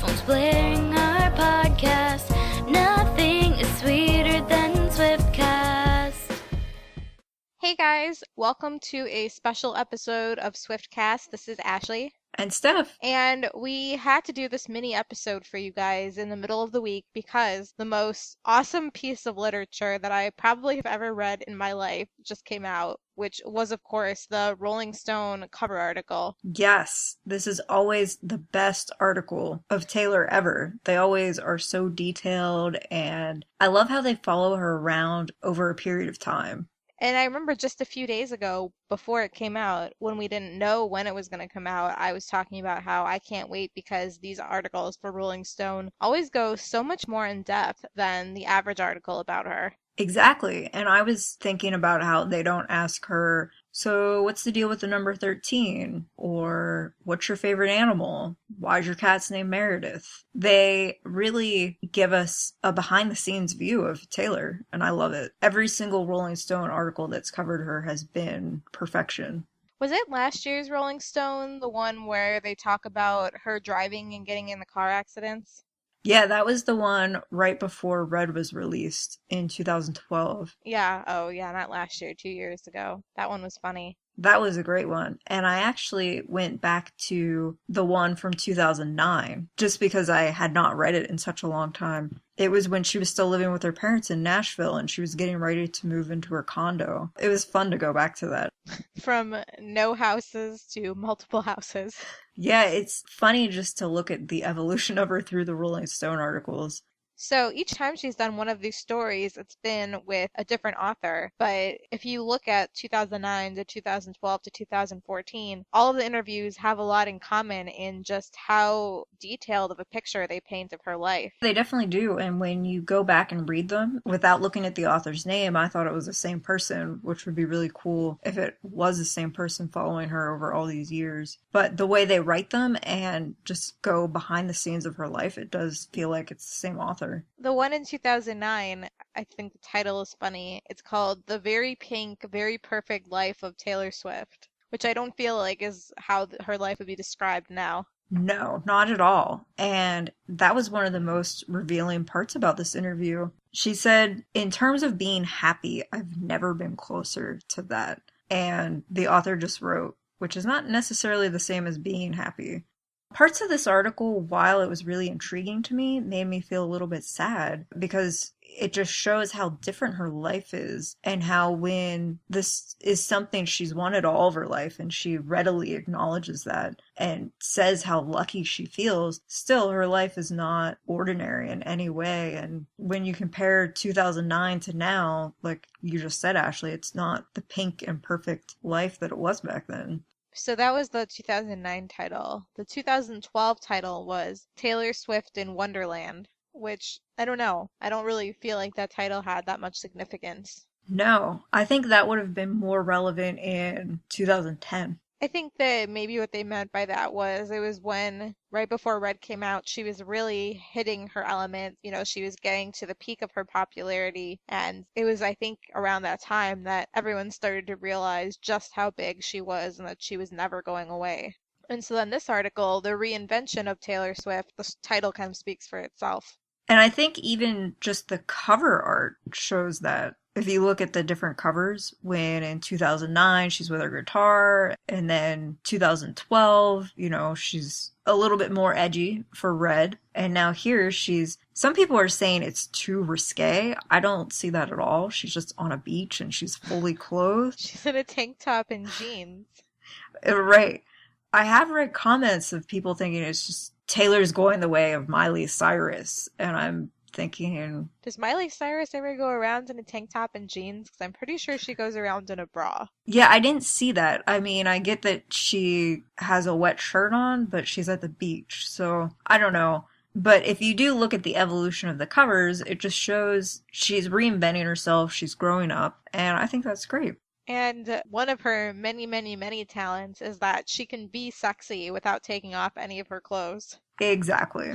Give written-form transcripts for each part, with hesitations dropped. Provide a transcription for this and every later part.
multiplying our podcast. Nothing is sweeter than Swiftcast. Hey guys, welcome to a special episode of Swiftcast. This is Ashley. And Steph. And we had to do this mini episode for you guys in the middle of the week because the most awesome piece of literature that I probably have ever read in my life just came out, which was, of course, the Rolling Stone cover article. Yes, this is always the best article of Taylor ever. They always are so detailed, and I love how they follow her around over a period of time. And I remember just a few days ago, before it came out, when we didn't know when it was going to come out, I was talking about how I can't wait because these articles for Rolling Stone always go so much more in depth than the average article about her. Exactly. And I was thinking about how they don't ask her, so what's the deal with the number 13? Or what's your favorite animal? Why's your cat's name Meredith? They really give us a behind the scenes view of Taylor, and I love it. Every single Rolling Stone article that's covered her has been perfection. Was it last year's Rolling Stone, the one where they talk about her driving and getting in the car accidents? Yeah, that was the one right before Red was released in 2012. Yeah, oh yeah, not last year, 2 years ago. That one was funny. That was a great one. And I actually went back to the one from 2009 just because I had not read it in such a long time. It was when she was still living with her parents in Nashville and she was getting ready to move into her condo. It was fun to go back to that. From no houses to multiple houses. Yeah, it's funny just to look at the evolution of her through the Rolling Stone articles. So each time she's done one of these stories, it's been with a different author. But if you look at 2009 to 2012 to 2014, all of the interviews have a lot in common in just how detailed of a picture they paint of her life. They definitely do. And when you go back and read them without looking at the author's name, I thought it was the same person, which would be really cool if it was the same person following her over all these years. But the way they write them and just go behind the scenes of her life, it does feel like it's the same author. The one in 2009, I think the title is funny. It's called The Very Pink, Very Perfect Life of Taylor Swift, which I don't feel like is how her life would be described now. No, not at all. And that was one of the most revealing parts about this interview. She said, in terms of being happy, I've never been closer to that. And the author just wrote, which is not necessarily the same as being happy. Parts of this article, while it was really intriguing to me, made me feel a little bit sad because it just shows how different her life is and how when this is something she's wanted all of her life and she readily acknowledges that and says how lucky she feels, still her life is not ordinary in any way. And when you compare 2009 to now, like you just said, Ashley, it's not the pink and perfect life that it was back then. So that was the 2009 title. The 2012 title was Taylor Swift in Wonderland, which, I don't know. I don't really feel like that title had that much significance. No, I think that would have been more relevant in 2010. I think that maybe what they meant by that was it was when, right before Red came out, she was really hitting her element. You know, she was getting to the peak of her popularity. And it was, I think, around that time that everyone started to realize just how big she was and that she was never going away. And so then this article, The Reinvention of Taylor Swift, the title kind of speaks for itself. And I think even just the cover art shows that. If you look at the different covers, when in 2009 she's with her guitar, and then 2012, you know, she's a little bit more edgy for Red. And now here some people are saying it's too risque. I don't see that at all. She's just on a beach and she's fully clothed. She's in a tank top and jeans. Right. I have read comments of people thinking it's just Taylor's going the way of Miley Cyrus. And I'm thinking, does Miley Cyrus ever go around in a tank top and jeans? Because I'm pretty sure she goes around in a bra. Yeah, I didn't see that. I mean, I get that she has a wet shirt on, but she's at the beach, so I don't know. But if you do look at the evolution of the covers, it just shows she's reinventing herself, she's growing up, and I think that's great. And one of her many, many, many talents is that she can be sexy without taking off any of her clothes. Exactly.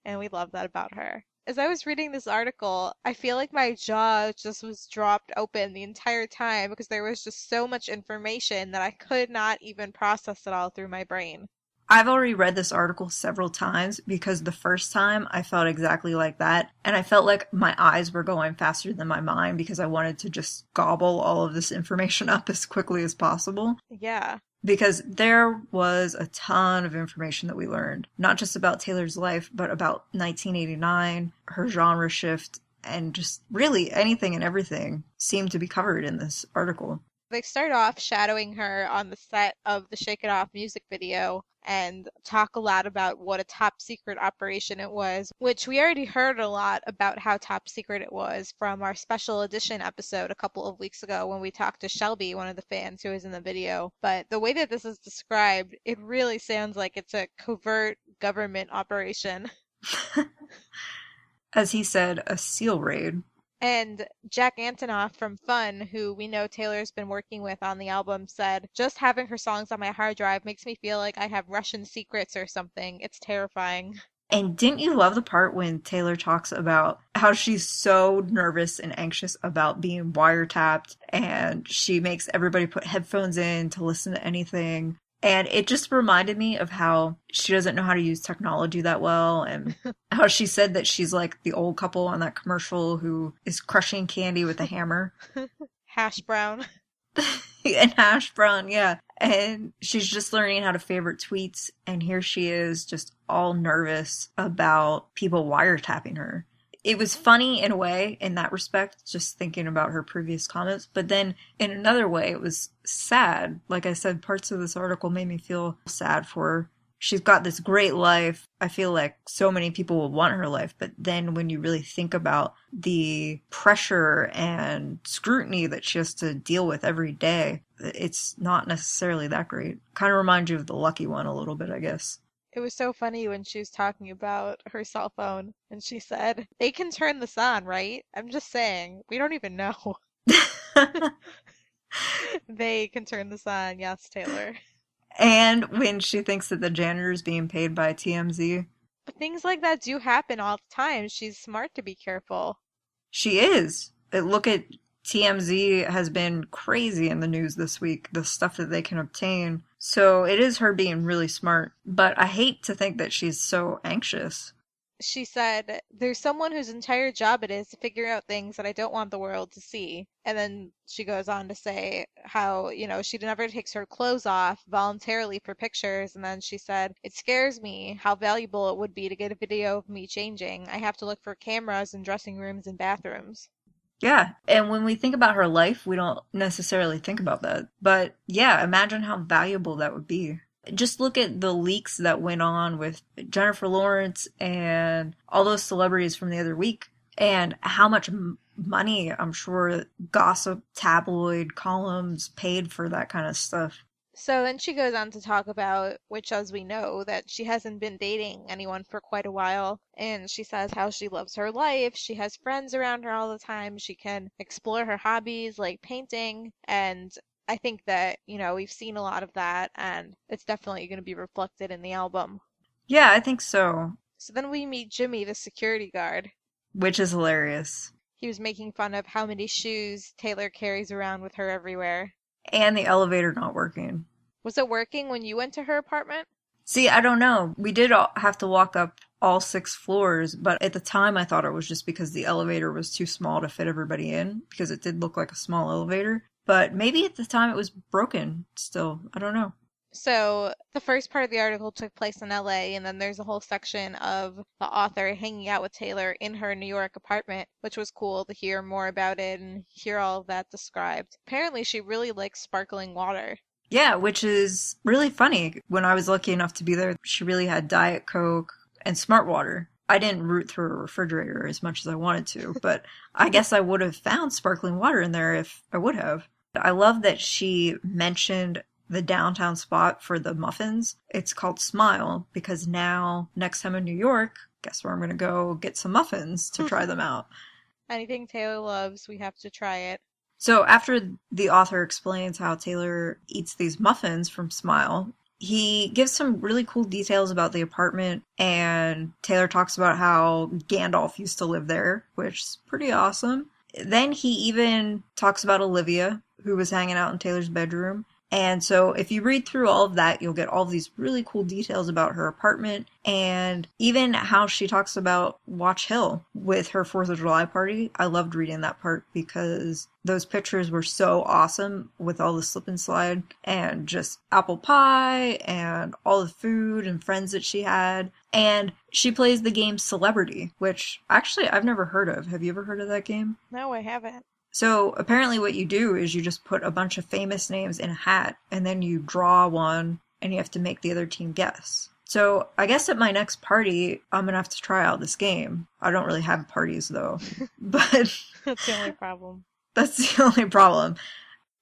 And we love that about her. As I was reading this article, I feel like my jaw just was dropped open the entire time because there was just so much information that I could not even process it all through my brain. I've already read this article several times because the first time I felt exactly like that. And I felt like my eyes were going faster than my mind because I wanted to just gobble all of this information up as quickly as possible. Yeah. Because there was a ton of information that we learned, not just about Taylor's life, but about 1989, her genre shift, and just really anything and everything seemed to be covered in this article. They start off shadowing her on the set of the Shake It Off music video and talk a lot about what a top secret operation it was, which we already heard a lot about how top secret it was from our special edition episode a couple of weeks ago when we talked to Shelby, one of the fans who was in the video. But the way that this is described, it really sounds like it's a covert government operation. As he said, a SEAL raid. And Jack Antonoff from Fun, who we know Taylor's been working with on the album, said, "Just having her songs on my hard drive makes me feel like I have Russian secrets or something. It's terrifying." And didn't you love the part when Taylor talks about how she's so nervous and anxious about being wiretapped, and she makes everybody put headphones in to listen to anything? And it just reminded me of how she doesn't know how to use technology that well, and how she said that she's like the old couple on that commercial who is crushing candy with a hammer. Hash brown. And hash brown, yeah. And she's just learning how to favorite tweets, and here she is just all nervous about people wiretapping her. It was funny in a way, in that respect, just thinking about her previous comments. But then in another way, it was sad. Like I said, parts of this article made me feel sad for her. She's got this great life. I feel like so many people will want her life. But then when you really think about the pressure and scrutiny that she has to deal with every day, it's not necessarily that great. Kind of reminds you of The Lucky One a little bit, I guess. It was so funny when she was talking about her cell phone and she said, "They can turn this on, right? I'm just saying, we don't even know." They can turn this on, yes, Taylor. And when she thinks that the janitor is being paid by TMZ. But things like that do happen all the time. She's smart to be careful. She is. Look at TMZ has been crazy in the news this week, the stuff that they can obtain. So it is her being really smart. But I hate to think that she's so anxious. She said, "There's someone whose entire job it is to figure out things that I don't want the world to see." And then she goes on to say how, she never takes her clothes off voluntarily for pictures. And then she said, "It scares me how valuable it would be to get a video of me changing. I have to look for cameras in dressing rooms and bathrooms." Yeah, and when we think about her life, we don't necessarily think about that. But yeah, imagine how valuable that would be. Just look at the leaks that went on with Jennifer Lawrence and all those celebrities from the other week, and how much money I'm sure gossip tabloid columns paid for that kind of stuff. So then she goes on to talk about, which as we know, that she hasn't been dating anyone for quite a while. And she says how she loves her life. She has friends around her all the time. She can explore her hobbies like painting. And I think that, we've seen a lot of that, and it's definitely going to be reflected in the album. Yeah, I think so. So then we meet Jimmy, the security guard. Which is hilarious. He was making fun of how many shoes Taylor carries around with her everywhere. And the elevator not working. Was it working when you went to her apartment? See, I don't know. We did have to walk up all 6 floors, but at the time I thought it was just because the elevator was too small to fit everybody in, because it did look like a small elevator. But maybe at the time it was broken still. I don't know. So the first part of the article took place in LA, and then there's a whole section of the author hanging out with Taylor in her New York apartment, which was cool to hear more about it and hear all of that described. Apparently she really likes sparkling water. Yeah, which is really funny. When I was lucky enough to be there, she really had Diet Coke and Smart Water. I didn't root through a refrigerator as much as I wanted to, but I guess I would have found sparkling water in there if I would have. I love that she mentioned the downtown spot for the muffins. It's called Smile because now, next time in New York, guess where I'm going to go get some muffins to try them out. Anything Taylor loves, we have to try it. So after the author explains how Taylor eats these muffins from Smile, he gives some really cool details about the apartment, and Taylor talks about how Gandalf used to live there, which is pretty awesome. Then he even talks about Olivia, who was hanging out in Taylor's bedroom, And so if you read through all of that, you'll get all of these really cool details about her apartment and even how she talks about Watch Hill with her 4th of July party. I loved reading that part because those pictures were so awesome with all the slip and slide and just apple pie and all the food and friends that she had. And she plays the game Celebrity, which actually I've never heard of. Have you ever heard of that game? No, I haven't. So apparently what you do is you just put a bunch of famous names in a hat and then you draw one and you have to make the other team guess. So I guess at my next party, I'm going to have to try out this game. I don't really have parties though, but That's the only problem. That's the only problem.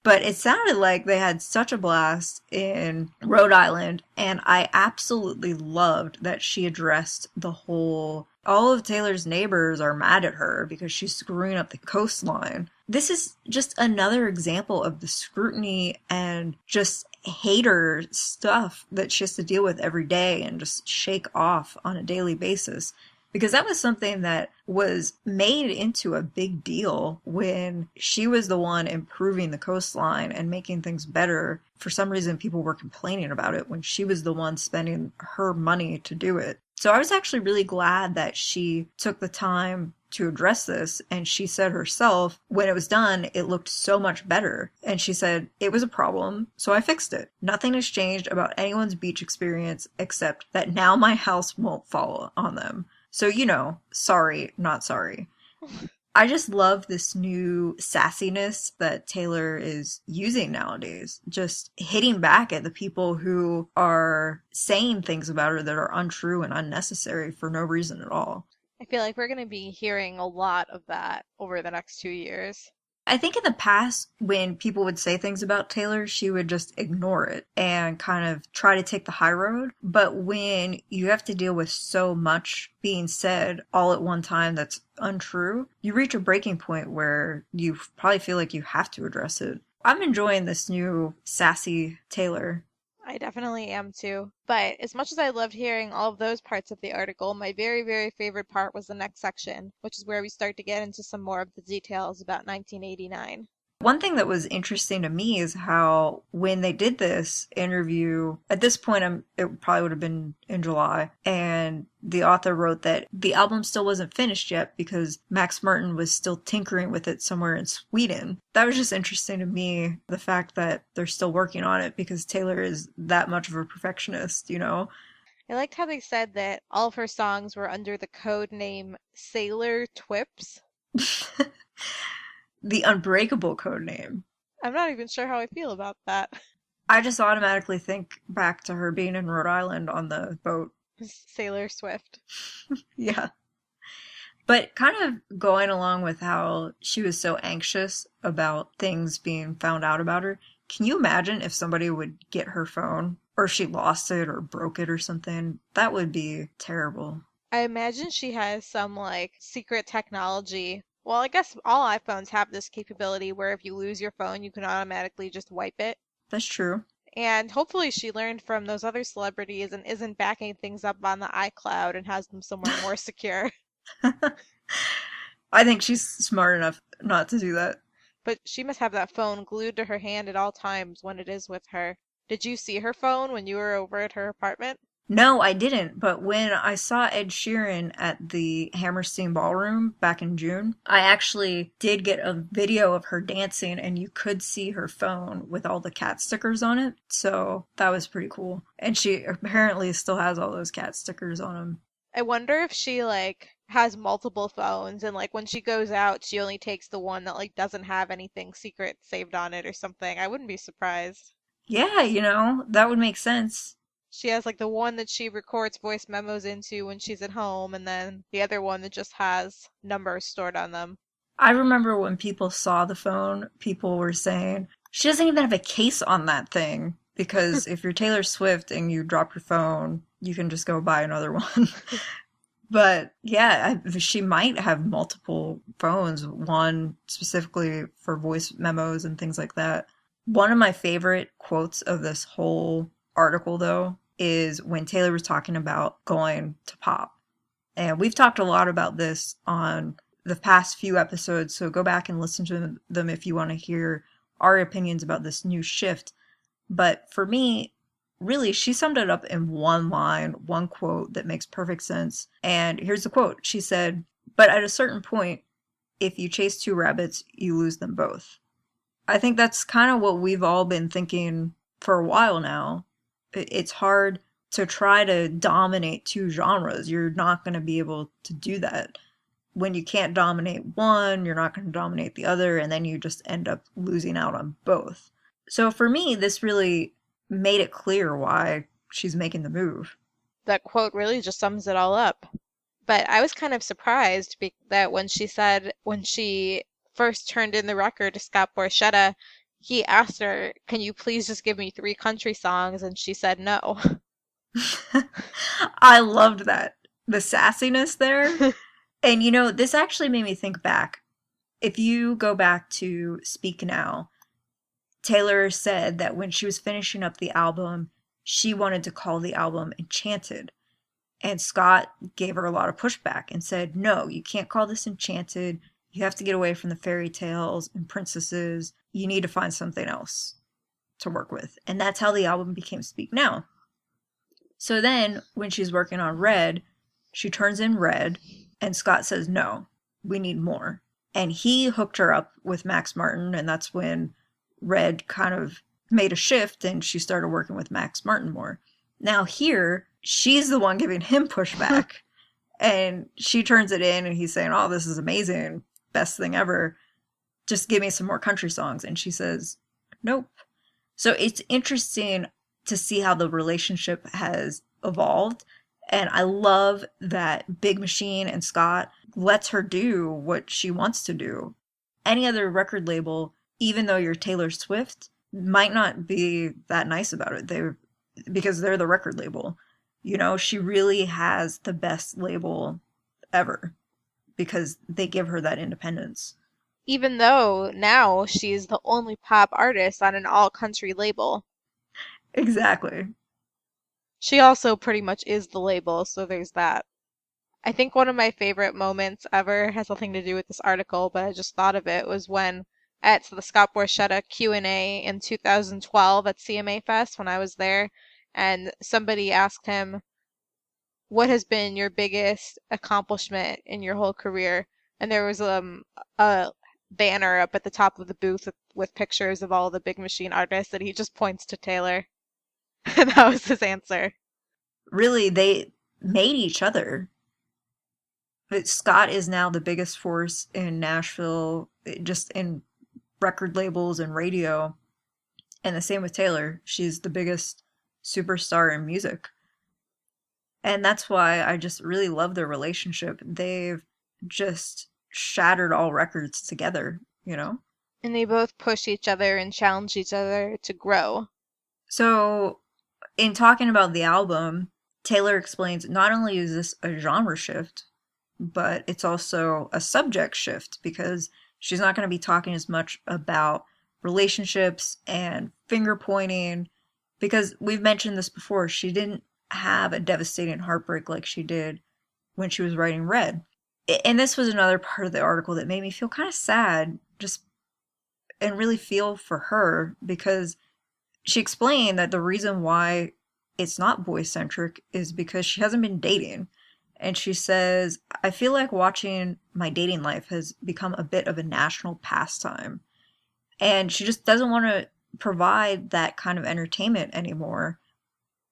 But it sounded like they had such a blast in Rhode Island, and I absolutely loved that she addressed the whole, all of Taylor's neighbors are mad at her because she's screwing up the coastline. This is just another example of the scrutiny and just hater stuff that she has to deal with every day and just shake off on a daily basis. Because that was something that was made into a big deal when she was the one improving the coastline and making things better. For some reason, people were complaining about it when she was the one spending her money to do it. So I was actually really glad that she took the time to address this. And she said herself, when it was done, it looked so much better. And she said, it was a problem, so I fixed it. Nothing has changed about anyone's beach experience except that now my house won't fall on them. So, you know, sorry, not sorry. I just love this new sassiness that Taylor is using nowadays. Just hitting back at the people who are saying things about her that are untrue and unnecessary for no reason at all. I feel like we're going to be hearing a lot of that over the next 2 years. I think in the past, when people would say things about Taylor, she would just ignore it and kind of try to take the high road. But when you have to deal with so much being said all at one time that's untrue, you reach a breaking point where you probably feel like you have to address it. I'm enjoying this new sassy Taylor. I definitely am too. But as much as I loved hearing all of those parts of the article, my very, very favorite part was the next section, which is where we start to get into some more of the details about 1989. One thing that was interesting to me is how when they did this interview, at this point, it probably would have been in July, and the author wrote that the album still wasn't finished yet because Max Martin was still tinkering with it somewhere in Sweden. That was just interesting to me, the fact that they're still working on it because Taylor is that much of a perfectionist, you know? I liked how they said that all of her songs were under the code name Sailor Twips. The Unbreakable code name. I'm not even sure how I feel about that. I just automatically think back to her being in Rhode Island on the boat. Sailor Swift. Yeah. But kind of going along with how she was so anxious about things being found out about her, can you imagine if somebody would get her phone or she lost it or broke it or something? That would be terrible. I imagine she has some like secret technology. Well, I guess all iPhones have this capability where if you lose your phone, you can automatically just wipe it. That's true. And hopefully she learned from those other celebrities and isn't backing things up on the iCloud and has them somewhere more secure. I think she's smart enough not to do that. But she must have that phone glued to her hand at all times when it is with her. Did you see her phone when you were over at her apartment? No, I didn't. But when I saw Ed Sheeran at the Hammerstein Ballroom back in June, I actually did get a video of her dancing and you could see her phone with all the cat stickers on it. So that was pretty cool. And she apparently still has all those cat stickers on them. I wonder if she like has multiple phones and like when she goes out, she only takes the one that like doesn't have anything secret saved on it or something. I wouldn't be surprised. Yeah, you know, that would make sense. She has like the one that she records voice memos into when she's at home, and then the other one that just has numbers stored on them. I remember when people saw the phone, people were saying, she doesn't even have a case on that thing. Because if you're Taylor Swift and you drop your phone, you can just go buy another one. But yeah, she might have multiple phones, one specifically for voice memos and things like that. One of my favorite quotes of this whole article, though, is when Taylor was talking about going to pop. And we've talked a lot about this on the past few episodes, so go back and listen to them if you want to hear our opinions about this new shift. But for me, really, she summed it up in one line, one quote that makes perfect sense. And here's the quote. She said, "But at a certain point, if you chase two rabbits, you lose them both." I think that's kind of what we've all been thinking for a while now. It's hard to try to dominate two genres. You're not going to be able to do that. When you can't dominate one, you're not going to dominate the other, and then you just end up losing out on both. So for me, this really made it clear why she's making the move. That quote really just sums it all up. But I was kind of surprised that when she first turned in the record to Scott Borchetta, he asked her, "Can you please just give me 3 country songs?" And she said no. I loved that. The sassiness there. And this actually made me think back. If you go back to Speak Now, Taylor said that when she was finishing up the album, she wanted to call the album Enchanted. And Scott gave her a lot of pushback and said, "No, you can't call this Enchanted. You have to get away from the fairy tales and princesses. You need to find something else to work with." And that's how the album became Speak Now. So then, when she's working on Red, she turns in Red, and Scott says, "No, we need more." And he hooked her up with Max Martin, and that's when Red kind of made a shift, and she started working with Max Martin more. Now here, she's the one giving him pushback, and she turns it in, and he's saying, "Oh, this is amazing, best thing ever. Just give me some more country songs." And she says, "Nope." So it's interesting to see how the relationship has evolved. And I love that Big Machine and Scott lets her do what she wants to do. Any other record label, even though you're Taylor Swift, might not be that nice about it. Because they're the record label. She really has the best label ever because they give her that independence. Even though now she's the only pop artist on an all-country label. Exactly. She also pretty much is the label, so there's that. I think one of my favorite moments ever has nothing to do with this article, but I just thought of it, was when at the Scott Borchetta Q&A in 2012 at CMA Fest when I was there, and somebody asked him, "What has been your biggest accomplishment in your whole career?" And there was a banner up at the top of the booth with pictures of all the Big Machine artists, and he just points to Taylor. And that was his answer. Really, they made each other. But Scott is now the biggest force in Nashville, just in record labels and radio. And the same with Taylor. She's the biggest superstar in music. And that's why I just really love their relationship. They've just shattered all records together, And they both push each other and challenge each other to grow. So, in talking about the album, Taylor explains not only is this a genre shift, but it's also a subject shift because she's not going to be talking as much about relationships and finger pointing because we've mentioned this before. She didn't have a devastating heartbreak like she did when she was writing Red. And this was another part of the article that made me feel kind of sad and really feel for her because she explained that the reason why it's not boy-centric is because she hasn't been dating. And she says, "I feel like watching my dating life has become a bit of a national pastime." And she just doesn't want to provide that kind of entertainment anymore.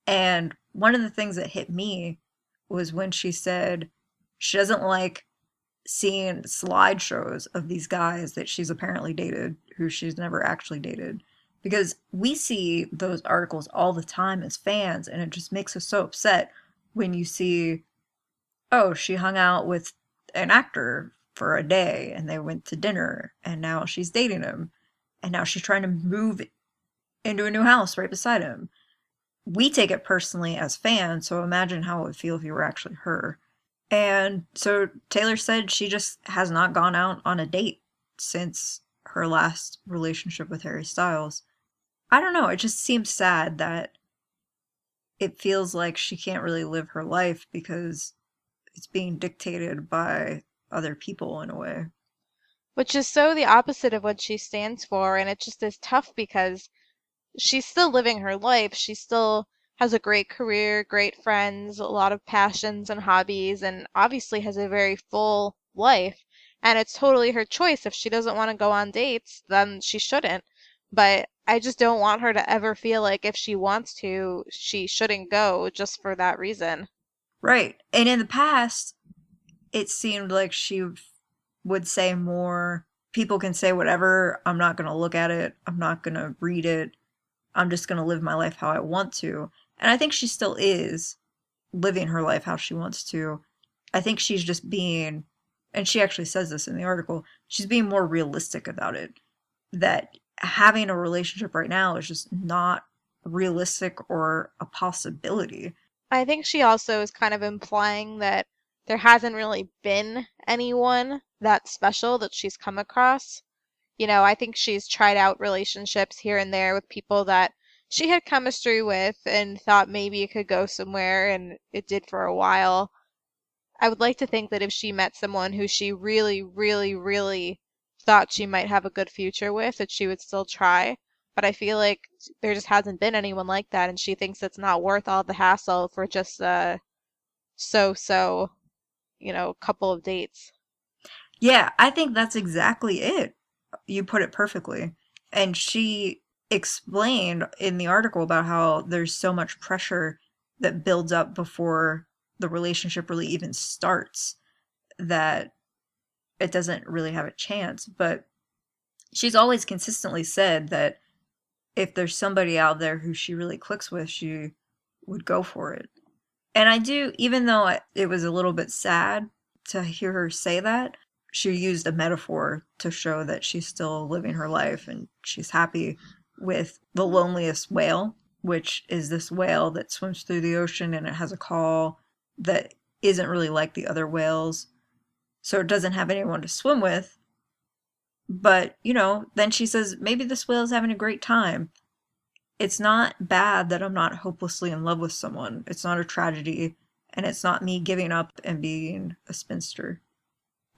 And one of the things that hit me was when she said she doesn't like seeing slideshows of these guys that she's apparently dated who she's never actually dated. Because we see those articles all the time as fans, and it just makes us so upset when you see, oh, she hung out with an actor for a day, and they went to dinner, and now she's dating him, and now she's trying to move into a new house right beside him. We take it personally as fans, so imagine how it would feel if you were actually her. And so Taylor said she just has not gone out on a date since her last relationship with Harry Styles. I don't know, it just seems sad that it feels like she can't really live her life because it's being dictated by other people in a way. Which is so the opposite of what she stands for, and it just is tough because she's still living her life. She still has a great career, great friends, a lot of passions and hobbies, and obviously has a very full life. And it's totally her choice. If she doesn't want to go on dates, then she shouldn't. But I just don't want her to ever feel like if she wants to, she shouldn't go just for that reason. Right. And in the past, it seemed like she would say more, people can say whatever, I'm not going to look at it, I'm not going to read it, I'm just going to live my life how I want to. And I think she still is living her life how she wants to. I think she's just being, and she actually says this in the article, she's being more realistic about it. That having a relationship right now is just not realistic or a possibility. I think she also is kind of implying that there hasn't really been anyone that special that she's come across. You know, I think she's tried out relationships here and there with people that she had chemistry with and thought maybe it could go somewhere, and it did for a while. I would like to think that if she met someone who she really, really, really thought she might have a good future with, that she would still try. But I feel like there just hasn't been anyone like that, and she thinks it's not worth all the hassle for just a so-so, couple of dates. Yeah, I think that's exactly it. You put it perfectly. And she explained in the article about how there's so much pressure that builds up before the relationship really even starts that it doesn't really have a chance. But she's always consistently said that if there's somebody out there who she really clicks with, she would go for it. And I do, even though it was a little bit sad to hear her say that, she used a metaphor to show that she's still living her life and she's happy with the loneliest whale, which is this whale that swims through the ocean and it has a call that isn't really like the other whales. So it doesn't have anyone to swim with. But, then she says, maybe this whale's having a great time. It's not bad that I'm not hopelessly in love with someone. It's not a tragedy, and it's not me giving up and being a spinster.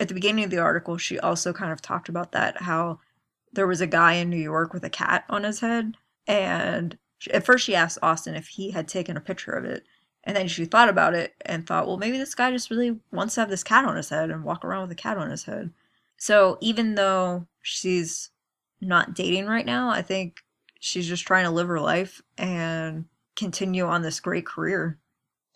At the beginning of the article, she also kind of talked about that, how there was a guy in New York with a cat on his head, and at first she asked Austin if he had taken a picture of it, and then she thought about it and thought, well, maybe this guy just really wants to have this cat on his head and walk around with a cat on his head. So even though she's not dating right now, I think she's just trying to live her life and continue on this great career.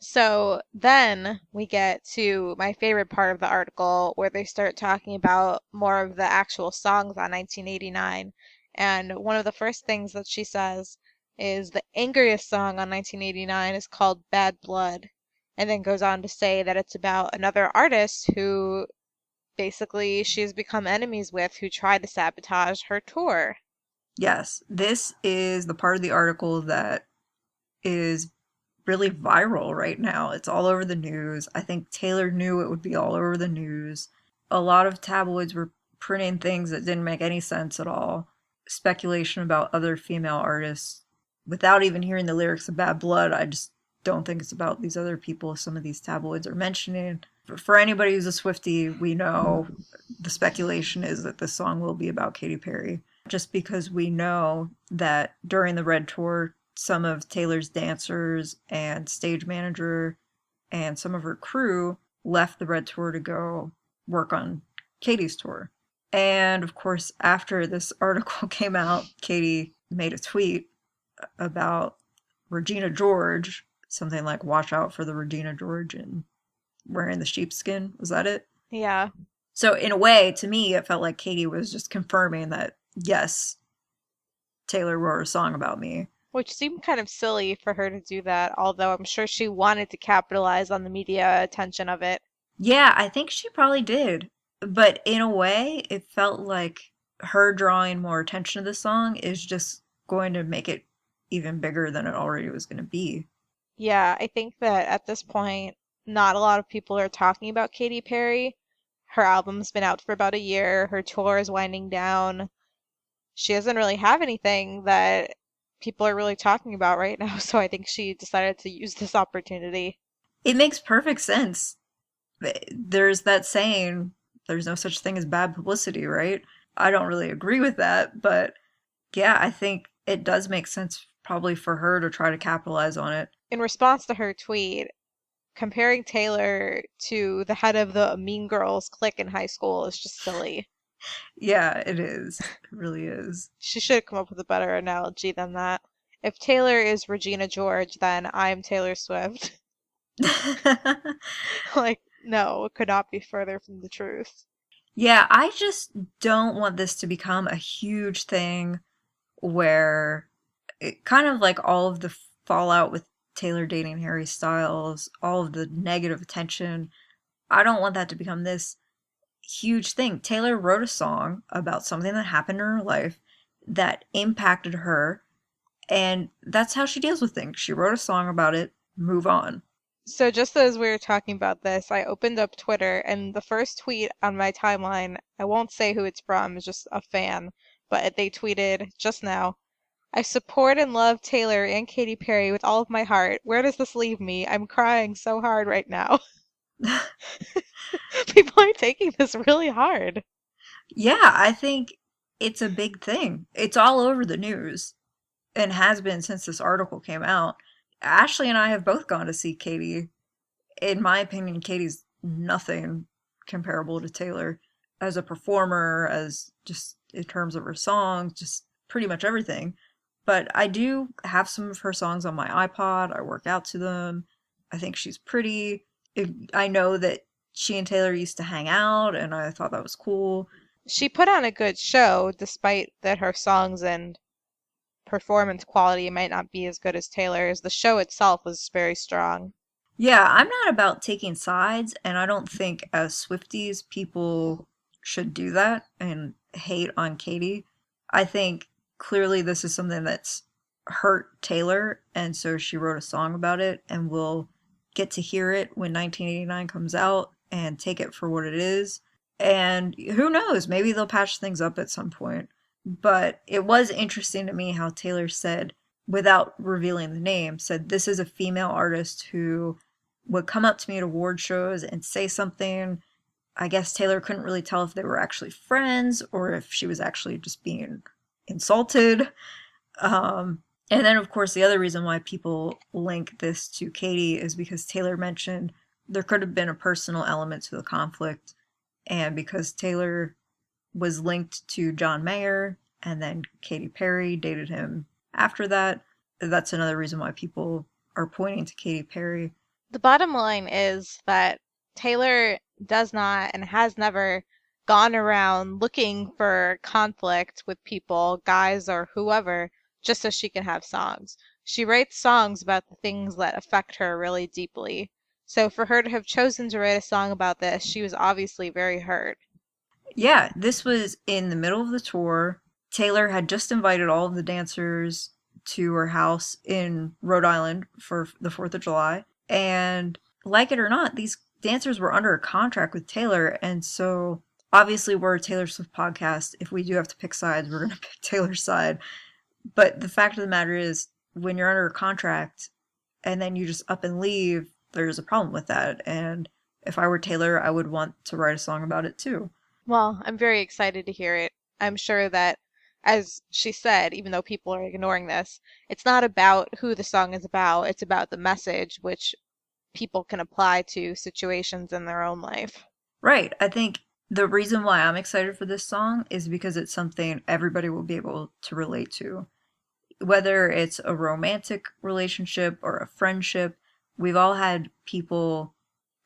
So then we get to my favorite part of the article where they start talking about more of the actual songs on 1989. And one of the first things that she says is the angriest song on 1989 is called Bad Blood, and then goes on to say that it's about another artist who basically she's become enemies with, who tried to sabotage her tour. Yes, this is the part of the article that is really viral right now. It's all over the news. I think Taylor knew it would be all over the news. A lot of tabloids were printing things that didn't make any sense at all. Speculation about other female artists. Without even hearing the lyrics of Bad Blood, I just don't think it's about these other people some of these tabloids are mentioning. For anybody who's a Swiftie, we know the speculation is that this song will be about Katy Perry. Just because we know that during the Red Tour, some of Taylor's dancers and stage manager and some of her crew left the Red Tour to go work on Katy's tour. And of course, after this article came out, Katy made a tweet about Regina George, something like, watch out for the Regina George and wearing the sheepskin. Was that it? Yeah. So in a way, to me, it felt like Katy was just confirming that, yes, Taylor wrote a song about me. Which seemed kind of silly for her to do that, although I'm sure she wanted to capitalize on the media attention of it. Yeah, I think she probably did. But in a way, it felt like her drawing more attention to the song is just going to make it even bigger than it already was going to be. Yeah, I think that at this point, not a lot of people are talking about Katy Perry. Her album's been out for about a year. Her tour is winding down. She doesn't really have anything that people are really talking about right now, so I think she decided to use this opportunity. It makes perfect sense. There's that saying, there's no such thing as bad publicity, right? I don't really agree with that, but yeah, I think it does make sense probably for her to try to capitalize on it. In response to her tweet, comparing Taylor to the head of the Mean Girls clique in high school is just silly. Yeah, it is. It really is. She should have come up with a better analogy than that. If Taylor is Regina George, then I'm Taylor Swift. Like, no, it could not be further from the truth. Yeah, I just don't want this to become a huge thing where it kind of like all of the fallout with Taylor dating Harry Styles, all of the negative attention. I don't want that to become this huge thing. Taylor wrote a song about something that happened in her life that impacted her, and that's how she deals with things. She wrote a song about it, move on. So just as we were talking about this, I opened up Twitter, and the first tweet on my timeline, I won't say who it's from, it's just a fan, but they tweeted just now, I support and love Taylor and Katy Perry with all of my heart. Where does this leave me? I'm crying so hard right now. People are taking this really hard. Yeah, I think it's a big thing. It's all over the news and has been since this article came out. Ashley and I have both gone to see Katy. In my opinion, Katy's nothing comparable to Taylor as a performer, as just in terms of her songs, just pretty much everything. But I do have some of her songs on my iPod. I work out to them. I think she's pretty. I know that she and Taylor used to hang out, and I thought that was cool. She put on a good show, despite that her songs and performance quality might not be as good as Taylor's. The show itself was very strong. Yeah, I'm not about taking sides, and I don't think as Swifties people should do that and hate on Katy. I think clearly this is something that's hurt Taylor, and so she wrote a song about it, and we'll get to hear it when 1989 comes out and take it for what it is. And who knows, maybe they'll patch things up at some point. But it was interesting to me how Taylor said, without revealing the name, said this is a female artist who would come up to me at award shows and say something. I guess Taylor couldn't really tell if they were actually friends or if she was actually just being insulted. And then, of course, the other reason why people link this to Katy is because Taylor mentioned there could have been a personal element to the conflict. And because Taylor was linked to John Mayer, and then Katy Perry dated him after that. That's another reason why people are pointing to Katy Perry. The bottom line is that Taylor does not and has never gone around looking for conflict with people, guys or whoever, just so she can have songs. She writes songs about the things that affect her really deeply. So for her to have chosen to write a song about this, she was obviously very hurt. Yeah, this was in the middle of the tour. Taylor had just invited all of the dancers to her house in Rhode Island for the 4th of July. And like it or not, these dancers were under a contract with Taylor. And so obviously we're a Taylor Swift podcast. If we do have to pick sides, we're going to pick Taylor's side. But the fact of the matter is, when you're under a contract and then you just up and leave, there's a problem with that. And if I were Taylor, I would want to write a song about it too. Well, I'm very excited to hear it. I'm sure that, as she said, even though people are ignoring this, it's not about who the song is about, it's about the message, which people can apply to situations in their own life. Right. I think the reason why I'm excited for this song is because it's something everybody will be able to relate to. Whether it's a romantic relationship or a friendship, we've all had people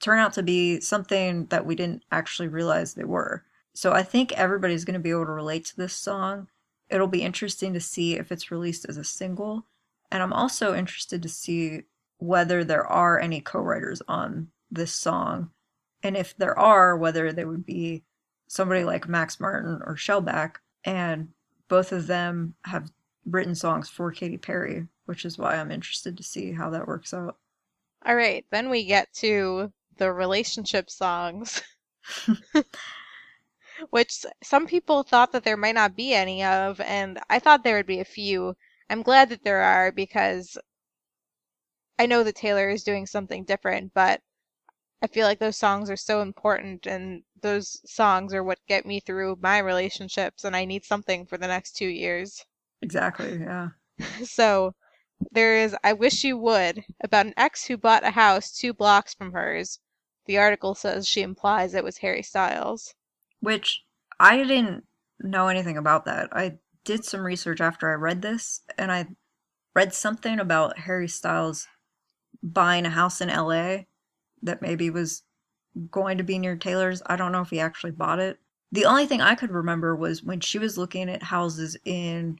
turn out to be something that we didn't actually realize they were. So I think everybody's going to be able to relate to this song. It'll be interesting to see if it's released as a single. And I'm also interested to see whether there are any co-writers on this song. And if there are, whether they would be somebody like Max Martin or Shellback. And both of them have written songs for Katy Perry, which is why I'm interested to see how that works out. All right, then we get to the relationship songs. Which some people thought that there might not be any of, and I thought there would be a few. I'm glad that there are, because I know that Taylor is doing something different, but I feel like those songs are so important, and those songs are what get me through my relationships, and I need something for the next 2 years. Exactly, yeah. So there is I Wish You Would about an ex who bought a house 2 blocks from hers. The article says she implies it was Harry Styles. Which I didn't know anything about that. I did some research after I read this, and I read something about Harry Styles buying a house in LA that maybe was going to be near Taylor's. I don't know if he actually bought it. The only thing I could remember was when she was looking at houses in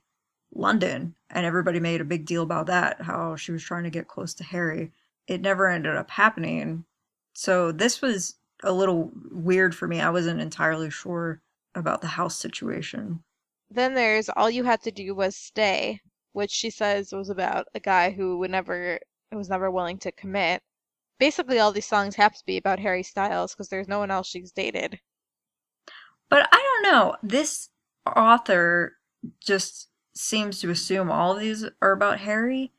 London, and everybody made a big deal about that, how she was trying to get close to Harry. It never ended up happening. So this was a little weird for me. I wasn't entirely sure about the house situation. Then there's All You Had to Do Was Stay, which she says was about a guy who was never willing to commit. Basically, all these songs have to be about Harry Styles because there's no one else she's dated. But I don't know. This author just seems to assume all of these are about Harry.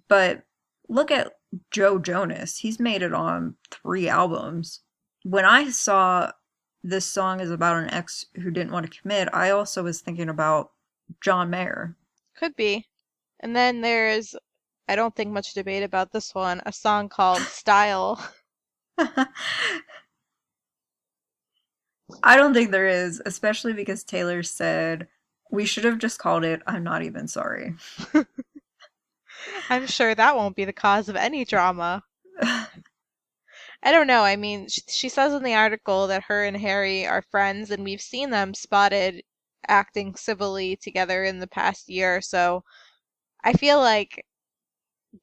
But look at Joe Jonas. He's made it on 3 albums. When I saw this song is about an ex who didn't want to commit, I also was thinking about John Mayer. Could be. And then there's, I don't think much debate about this one, a song called Style. I don't think there is, especially because Taylor said, we should have just called it I'm Not Even Sorry. I'm sure that won't be the cause of any drama. I don't know. I mean, she says in the article that her and Harry are friends, and we've seen them spotted acting civilly together in the past year. So I feel like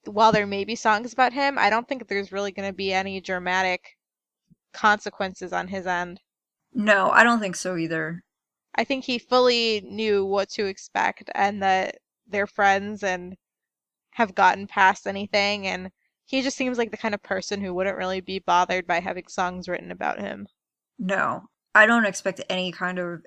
while there may be songs about him, I don't think there's really going to be any dramatic consequences on his end. No, I don't think so either. I think he fully knew what to expect and that they're friends and have gotten past anything, and he just seems like the kind of person who wouldn't really be bothered by having songs written about him. No, I don't expect any kind of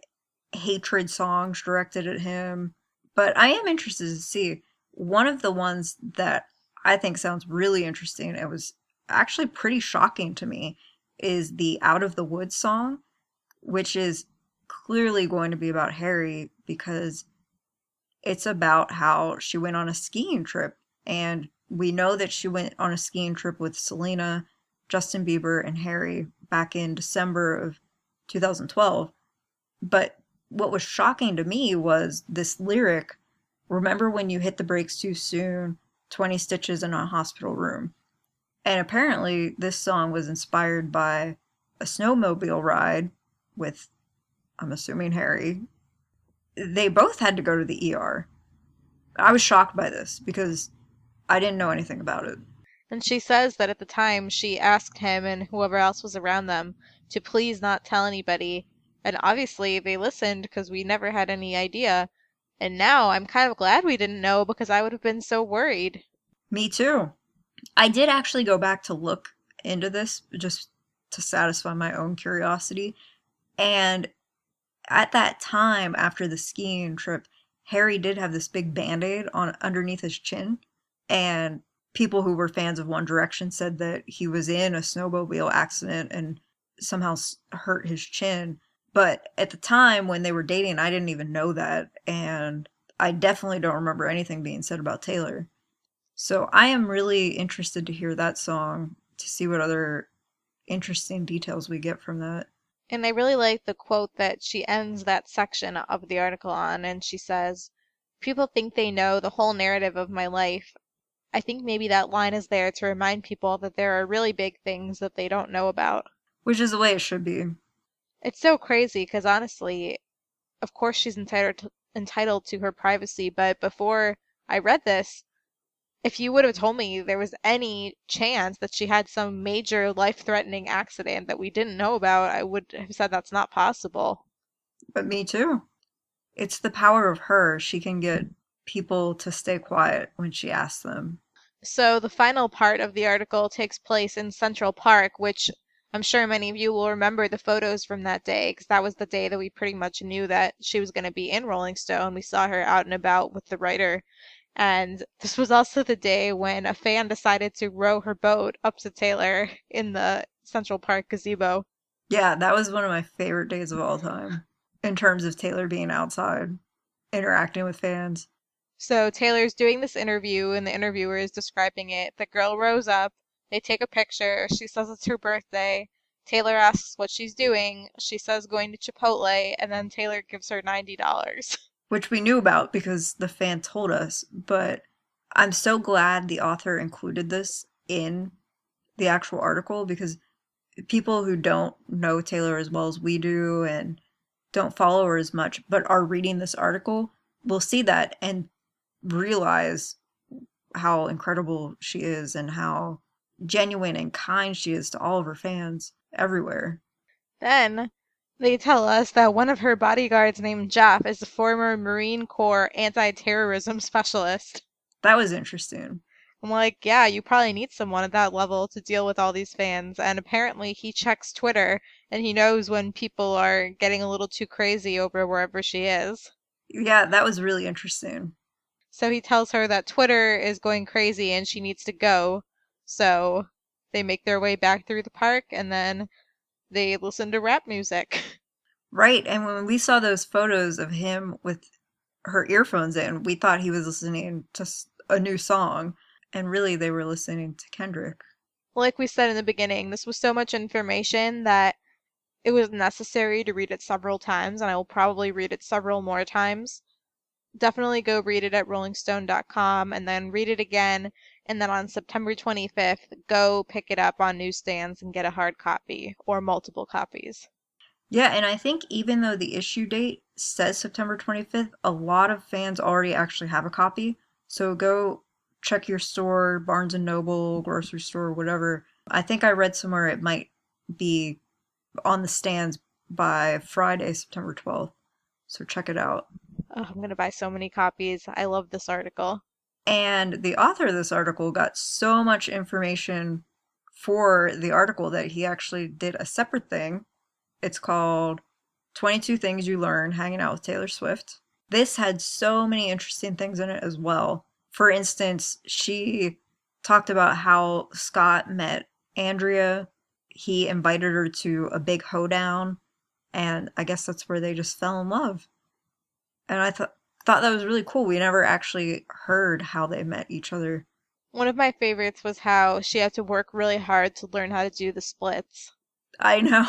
hatred songs directed at him, but I am interested to see. One of the ones that I think sounds really interesting, it was actually pretty shocking to me, is the Out of the Woods song, which is clearly going to be about Harry because it's about how she went on a skiing trip. And we know that she went on a skiing trip with Selena, Justin Bieber, and Harry back in December of 2012. But what was shocking to me was this lyric, remember when you hit the brakes too soon, 20 stitches in a hospital room. And apparently this song was inspired by a snowmobile ride with, I'm assuming, Harry. They both had to go to the ER. I was shocked by this because I didn't know anything about it. And she says that at the time she asked him and whoever else was around them to please not tell anybody. And obviously they listened because we never had any idea. And now I'm kind of glad we didn't know because I would have been so worried. Me too. I did actually go back to look into this just to satisfy my own curiosity. And at that time, after the skiing trip, Harry did have this big band-aid on underneath his chin. And people who were fans of One Direction said that he was in a snowmobile accident and somehow hurt his chin. But at the time when they were dating, I didn't even know that. And I definitely don't remember anything being said about Taylor. So I am really interested to hear that song to see what other interesting details we get from that. And I really like the quote that she ends that section of the article on, and she says, "People think they know the whole narrative of my life. I think maybe that line is there to remind people that there are really big things that they don't know about." Which is the way it should be. It's so crazy because honestly, of course she's entitled to her privacy, but before I read this, if you would have told me there was any chance that she had some major life-threatening accident that we didn't know about, I would have said that's not possible. But me too. It's the power of her. She can get people to stay quiet when she asks them. So the final part of the article takes place in Central Park, which I'm sure many of you will remember the photos from that day, because that was the day that we pretty much knew that she was going to be in Rolling Stone. We saw her out and about with the writer. And this was also the day when a fan decided to row her boat up to Taylor in the Central Park gazebo. Yeah, that was one of my favorite days of all time in terms of Taylor being outside, interacting with fans. So Taylor's doing this interview, and the interviewer is describing it. The girl rows up, they take a picture, she says it's her birthday. Taylor asks what she's doing. She says going to Chipotle, and then Taylor gives her $90. Which we knew about because the fan told us, but I'm so glad the author included this in the actual article because people who don't know Taylor as well as we do and don't follow her as much, but are reading this article, will see that and realize how incredible she is and how genuine and kind she is to all of her fans everywhere. Then they tell us that one of her bodyguards named Jeff is a former Marine Corps anti-terrorism specialist. That was interesting. I'm like, yeah, you probably need someone at that level to deal with all these fans. And apparently he checks Twitter and he knows when people are getting a little too crazy over wherever she is. Yeah, that was really interesting. So he tells her that Twitter is going crazy and she needs to go. So they make their way back through the park and then they listen to rap music. Right, and when we saw those photos of him with her earphones in, we thought he was listening to a new song, and really they were listening to Kendrick. Like we said in the beginning, this was so much information that it was necessary to read it several times, and I will probably read it several more times. Definitely go read it at rollingstone.com and then read it again. And then on September 25th, go pick it up on newsstands and get a hard copy or multiple copies. Yeah, and I think even though the issue date says September 25th, a lot of fans already actually have a copy. So go check your store, Barnes & Noble, grocery store, whatever. I think I read somewhere it might be on the stands by Friday, September 12th. So check it out. Oh, I'm going to buy so many copies. I love this article. And the author of this article got so much information for the article that he actually did a separate thing. It's called 22 Things You Learn Hanging Out with Taylor Swift. This had so many interesting things in it as well. For instance, she talked about how Scott met Andrea. He invited her to a big hoedown, and I guess that's where they just fell in love. And I thought that was really cool. We never actually heard how they met each other. One of my favorites was how she had to work really hard to learn how to do the splits. I know.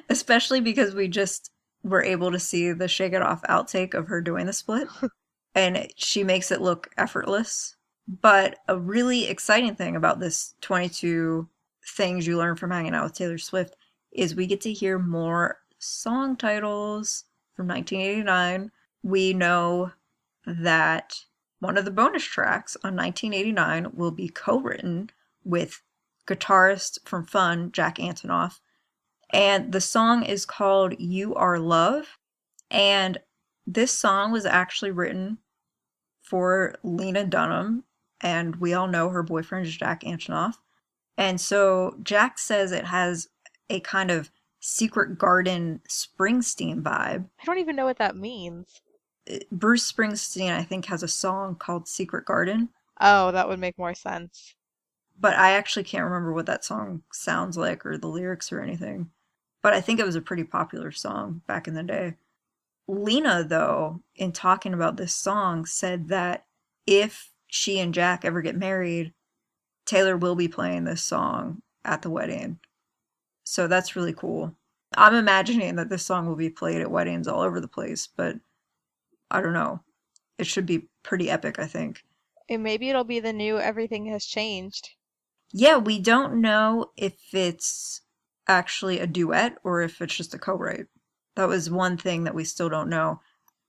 Especially because we just were able to see the Shake It Off outtake of her doing the split. And she makes it look effortless. But a really exciting thing about this 22 Things You Learn from Hanging Out with Taylor Swift is we get to hear more song titles from 1989. We know that one of the bonus tracks on 1989 will be co-written with guitarist from Fun, Jack Antonoff. And the song is called You Are Love. And this song was actually written for Lena Dunham. And we all know her boyfriend is Jack Antonoff. And so Jack says it has a kind of Secret Garden Springsteen vibe. I don't even know what that means. Bruce Springsteen, I think, has a song called Secret Garden. Oh, that would make more sense. But I actually can't remember what that song sounds like or the lyrics or anything. But I think it was a pretty popular song back in the day. Lena, though, in talking about this song, said that if she and Jack ever get married, Taylor will be playing this song at the wedding. So that's really cool. I'm imagining that this song will be played at weddings all over the place, but I don't know. It should be pretty epic, I think. And maybe it'll be the new Everything Has Changed. Yeah, we don't know if it's actually a duet or if it's just a co-write. That was one thing that we still don't know.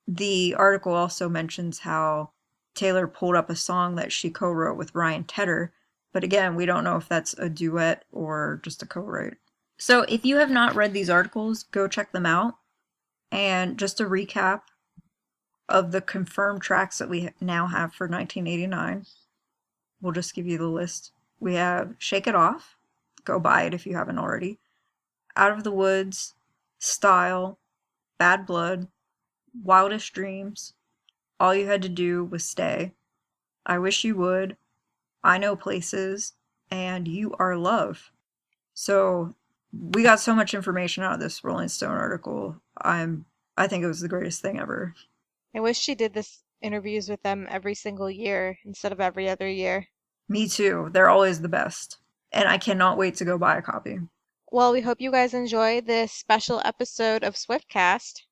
The article also mentions how Taylor pulled up a song that she co-wrote with Ryan Tedder, but again, we don't know if that's a duet or just a co-write. So if you have not read these articles, go check them out. And just a recap of the confirmed tracks that we now have for 1989. We'll just give you the list. We have Shake It Off. Go buy it if you haven't already. Out of the Woods, Style, Bad Blood, Wildest Dreams, All You Had to Do Was Stay, I Wish You Would, I Know Places, and You Are Love. So we got so much information out of this Rolling Stone article. I think it was the greatest thing ever. I wish she did this interviews with them every single year instead of every other year. Me too. They're always the best. And I cannot wait to go buy a copy. Well, we hope you guys enjoy this special episode of Swiftcast.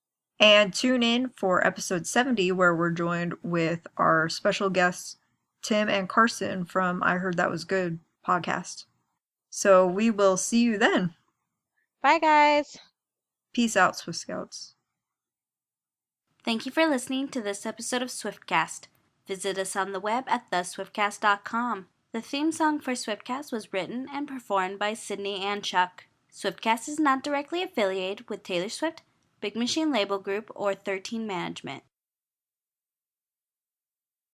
And tune in for episode 70, where we're joined with our special guests, Tim and Carson from I Heard That Was Good podcast. So we will see you then. Bye, guys. Peace out, Swift Scouts. Thank you for listening to this episode of Swiftcast. Visit us on the web at theswiftcast.com. The theme song for Swiftcast was written and performed by Sydney and Chuck. Swiftcast is not directly affiliated with Taylor Swift, Big Machine Label Group, or 13 Management.